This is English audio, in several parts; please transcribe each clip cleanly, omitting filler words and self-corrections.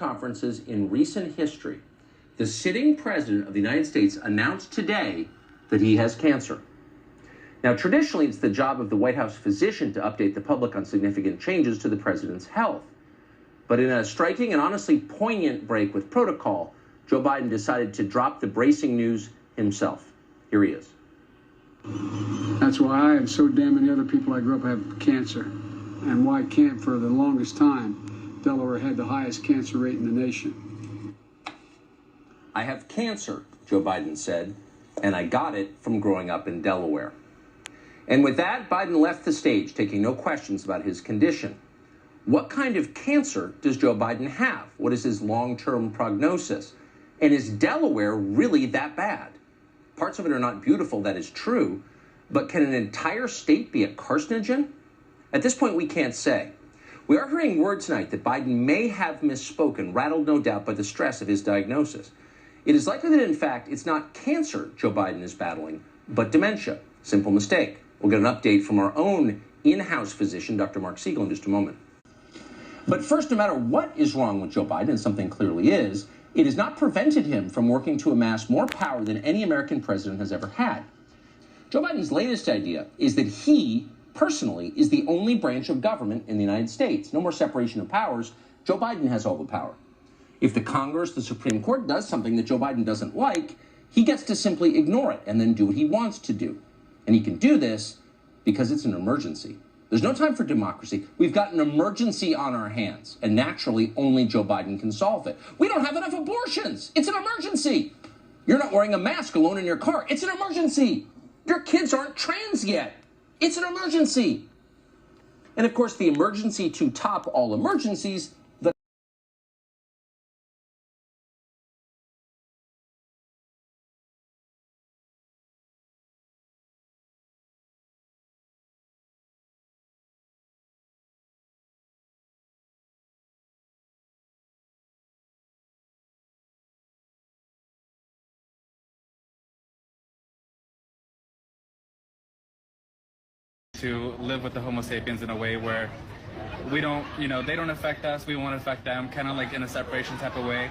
conferences in recent history, the sitting president of the United States announced today that he has cancer. Now, traditionally, it's the job of the White House physician to update the public on significant changes to the president's health. But in a striking and honestly poignant break with protocol, Joe Biden decided to drop the bracing news himself. Here he is. That's why I and so damn many other people I grew up have cancer, and why can't for the longest time Delaware had the highest cancer rate in the nation. I have cancer, Joe Biden said, and I got it from growing up in Delaware. And with that, Biden left the stage, taking no questions about his condition. What kind of cancer does Joe Biden have? What is his long-term prognosis? And is Delaware really that bad? Parts of it are not beautiful, that is true, but can an entire state be a carcinogen? At this point, we can't say. We are hearing word tonight that Biden may have misspoken, rattled no doubt by the stress of his diagnosis. It is likely that, in fact, it's not cancer Joe Biden is battling, but dementia. Simple mistake. We'll get an update from our own in-house physician, Dr. Mark Siegel, in just a moment. But first, no matter what is wrong with Joe Biden, and something clearly is, it has not prevented him from working to amass more power than any American president has ever had. Joe Biden's latest idea is that he, personally, is the only branch of government in the United States. No more separation of powers. Joe Biden has all the power. If the Congress, the Supreme Court, does something that Joe Biden doesn't like, he gets to simply ignore it and then do what he wants to do. And he can do this because it's an emergency. There's no time for democracy. We've got an emergency on our hands, and naturally, only Joe Biden can solve it. We don't have enough abortions. It's an emergency. You're not wearing a mask alone in your car. It's an emergency. Your kids aren't trans yet. It's an emergency. And of course, the emergency to top all emergencies, the to live with the Homo sapiens in a way where we don't, they don't affect us, we won't affect them, kind of like in a separation type of way.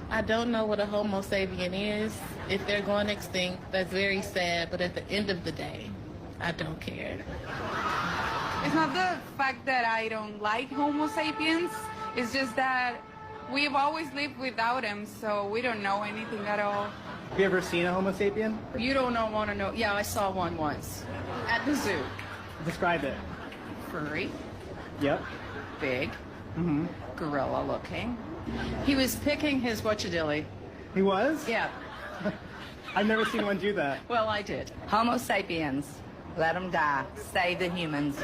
I don't know what a Homo sapien is. If they're going extinct, that's very sad, but at the end of the day, I don't care. It's not the fact that I don't like Homo sapiens, it's just that we've always lived without them, so we don't know anything at all. Have you ever seen a Homo sapien? You don't want to know. Yeah, I saw one once at the zoo. Describe it. Furry. Yep. Big. Mm-hmm. Gorilla looking. He was picking his whatchadilly. He was? Yeah. I've never seen one do that. Well, I did. Homo sapiens. Let them die. Save the humans.